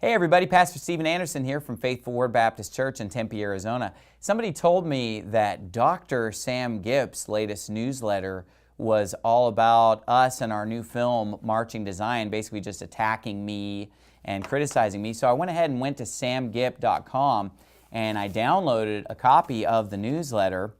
Hey everybody, Pastor Stephen Anderson here from Faithful Word Baptist Church in Tempe, Arizona. Somebody told me that Dr. Sam Gipp's latest newsletter was all about us and our new film, Marching to Zion, basically just attacking me and criticizing me. So I went ahead and went to samgipp.com and I downloaded a copy of the newsletter.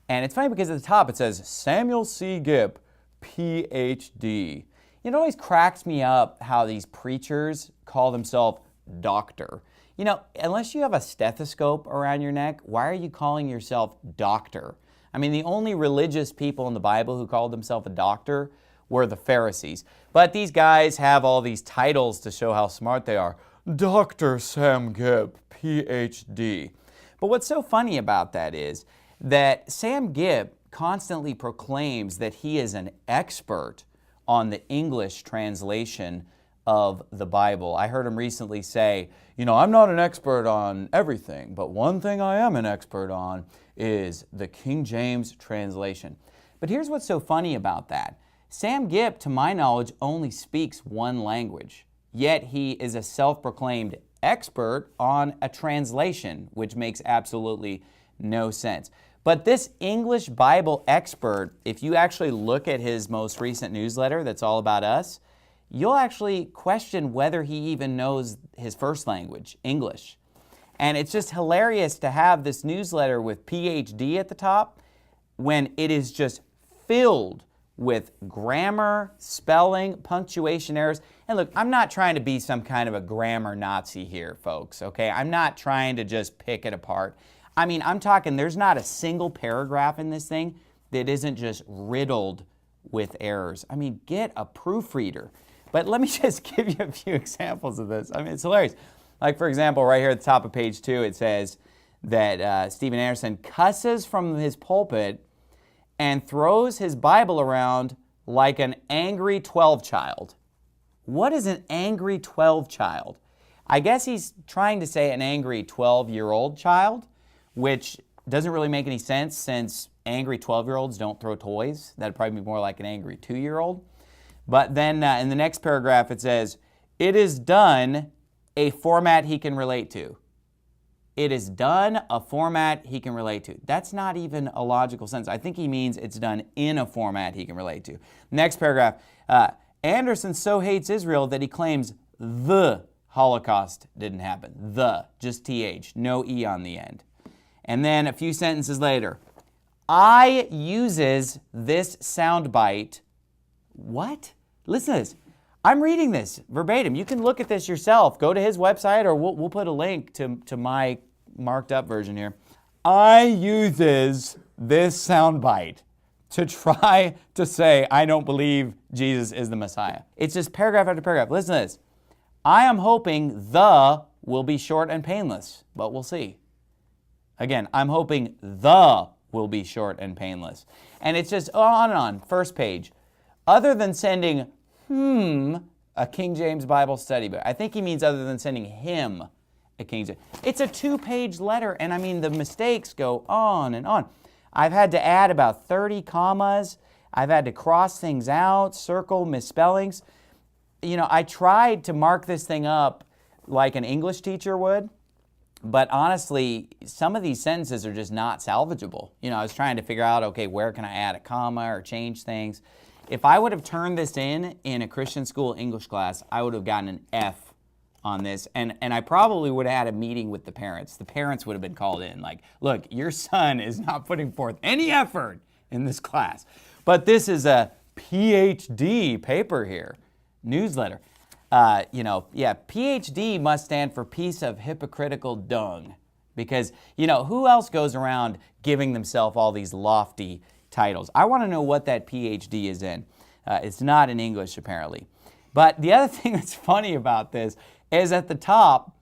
And it's funny because at the top it says, Samuel C. Gipp, Ph.D. It always cracks me up how these preachers call themselves doctor. You know, unless you have a stethoscope around your neck, why are you calling yourself doctor? I mean, the only religious people in the Bible who called themselves a doctor were the Pharisees. But these guys have all these titles to show how smart they are. Dr. Sam Gipp, Ph.D. But what's so funny about that is that Sam Gipp constantly proclaims that he is an expert on the English translation of the Bible. I heard him recently say, you know, I'm not an expert on everything, but one thing I am an expert on is the King James translation. But here's what's so funny about that. Sam Gipp, to my knowledge, only speaks one language, yet he is a self-proclaimed expert on a translation, which makes absolutely no sense. But this English Bible expert, if you actually look at his most recent newsletter that's all about us, you'll actually question whether he even knows his first language, English. And it's just hilarious to have this newsletter with PhD at the top when it is just filled with grammar, spelling, punctuation errors. And look, I'm not trying to be some kind of a grammar Nazi here, folks, okay? I'm not trying to just pick it apart. I mean, I'm talking, there's not a single paragraph in this thing that isn't just riddled with errors. I mean, get a proofreader. But let me just give you a few examples of this. I mean, it's hilarious. Like, for example, right here at the top of page 2, it says that Stephen Anderson cusses from his pulpit and throws his Bible around like an angry 12-child. What is an angry 12-child? I guess he's trying to say an angry 12-year-old child, which doesn't really make any sense since angry 12-year-olds don't throw toys. That'd probably be more like an angry 2-year-old. But then in the next paragraph it says, it is done a format he can relate to. It is done a format he can relate to. That's not even a logical sense. I think he means it's done in a format he can relate to. Next paragraph, Anderson so hates Israel that he claims the Holocaust didn't happen. The, just TH, no E on the end. And then a few sentences later, I uses this soundbite. What? Listen to this. I'm reading this verbatim. You can look at this yourself. Go to his website or we'll put a link to my marked up version here. I uses this soundbite to try to say I don't believe Jesus is the Messiah. It's just paragraph after paragraph. Listen to this. I am hoping the will be short and painless, but we'll see. Again, I'm hoping the will be short and painless. And it's just on and on. First page. Other than sending a King James Bible study book. I think he means other than sending him a King James. It's a 2-page letter, and I mean, the mistakes go on and on. I've had to add about 30 commas. I've had to cross things out, circle misspellings. You know, I tried to mark this thing up like an English teacher would, but honestly, some of these sentences are just not salvageable. You know, I was trying to figure out, okay, where can I add a comma or change things? If I would have turned this in a Christian school English class, I would have gotten an F on this, and I probably would have had a meeting with the parents. The parents would have been called in, like, look, your son is not putting forth any effort in this class. But this is a PhD paper here, newsletter. PhD must stand for piece of hypocritical dung, because, you know, who else goes around giving themselves all these lofty titles? I want to know what that PhD is in. It's not in English, apparently. But the other thing that's funny about this is at the top,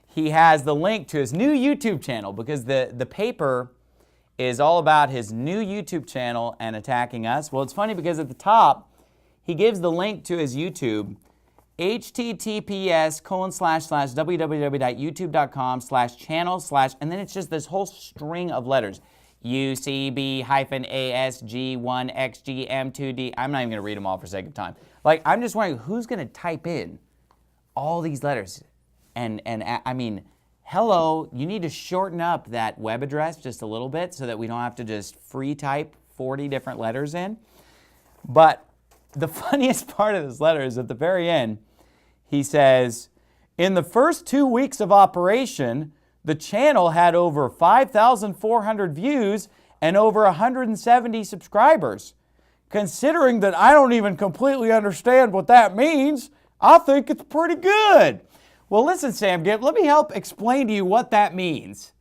he has the link to his new YouTube channel, because the paper is all about his new YouTube channel and attacking us. Well, it's funny because at the top, he gives the link to his YouTube, https://www.youtube.com/channel/ and then it's just this whole string of letters. UCB-ASG1XGM2D. I'm not even going to read them all for sake of time. Like, I'm just wondering who's going to type in all these letters. I mean, hello, you need to shorten up that web address just a little bit so that we don't have to just free type 40 different letters in. But the funniest part of this letter is at the very end, he says, in the first 2 weeks of operation, the channel had over 5,400 views and over 170 subscribers. Considering that I don't even completely understand what that means, I think it's pretty good. Well, listen, Sam Gipp, let me help explain to you what that means.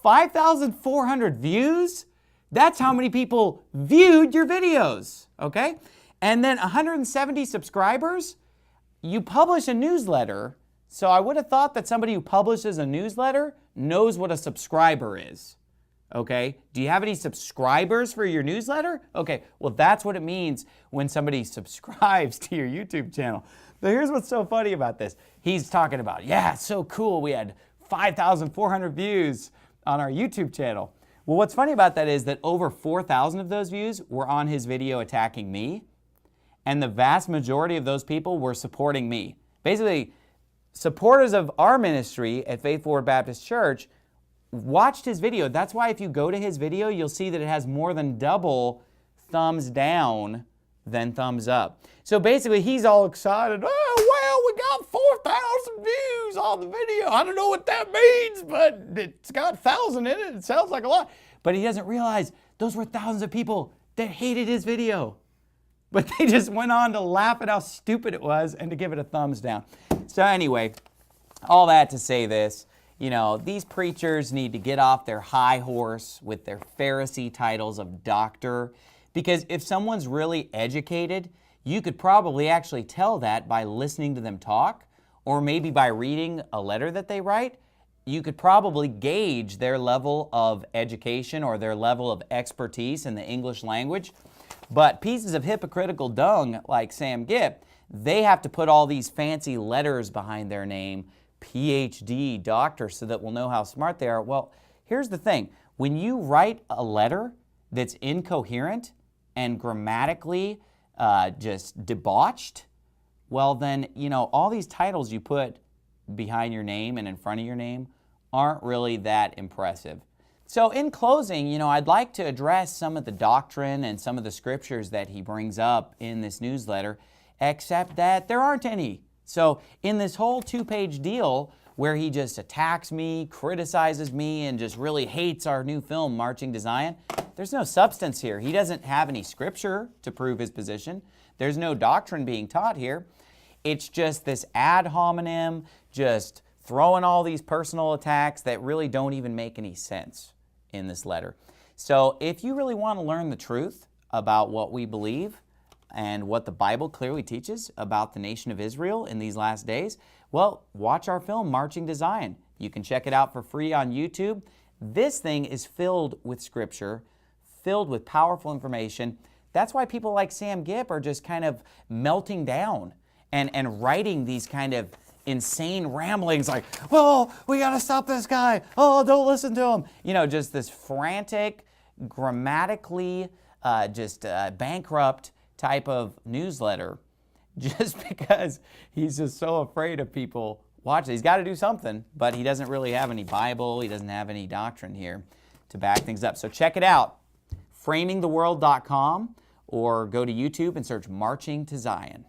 5,400 views? That's how many people viewed your videos, okay? And then 170 subscribers? You publish a newsletter, so I would have thought that somebody who publishes a newsletter knows what a subscriber is, okay? Do you have any subscribers for your newsletter? Okay, well, that's what it means when somebody subscribes to your YouTube channel. But here's what's so funny about this. He's talking about, yeah, it's so cool. We had 5,400 views on our YouTube channel. Well, what's funny about that is that over 4,000 of those views were on his video attacking me, and the vast majority of those people were supporting me. Basically, supporters of our ministry at Faith Forward Baptist Church watched his video. That's why if you go to his video, you'll see that it has more than double thumbs down than thumbs up. So basically, he's all excited. Oh, well, we got 4,000 views on the video. I don't know what that means, but it's got 1,000 in it. It sounds like a lot. But he doesn't realize those were thousands of people that hated his video. But they just went on to laugh at how stupid it was and to give it a thumbs down. So anyway, all that to say this, you know, these preachers need to get off their high horse with their Pharisee titles of doctor. Because if someone's really educated, you could probably actually tell that by listening to them talk, or maybe by reading a letter that they write. You could probably gauge their level of education or their level of expertise in the English language. But pieces of hypocritical dung like Sam Gipp, they have to put all these fancy letters behind their name, PhD, doctor, so that we'll know how smart they are. Well, here's the thing. When you write a letter that's incoherent and grammatically just debauched, well then, you know, all these titles you put behind your name and in front of your name aren't really that impressive. So in closing, you know, I'd like to address some of the doctrine and some of the scriptures that he brings up in this newsletter, except that there aren't any. So in this whole 2-page deal where he just attacks me, criticizes me, and just really hates our new film, Marching to Zion, there's no substance here. He doesn't have any scripture to prove his position. There's no doctrine being taught here. It's just this ad hominem, just throwing all these personal attacks that really don't even make any sense in this letter. So if you really want to learn the truth about what we believe and what the Bible clearly teaches about the nation of Israel in these last days, well, watch our film, Marching to Zion. You can check it out for free on YouTube. This thing is filled with scripture, filled with powerful information. That's why people like Sam Gipp are just kind of melting down and writing these kind of insane ramblings like, oh, we got to stop this guy. Oh, don't listen to him. You know, just this frantic, grammatically bankrupt type of newsletter just because he's just so afraid of people watching. He's got to do something, but he doesn't really have any Bible. He doesn't have any doctrine here to back things up. So check it out, framingtheworld.com, or go to YouTube and search Marching to Zion.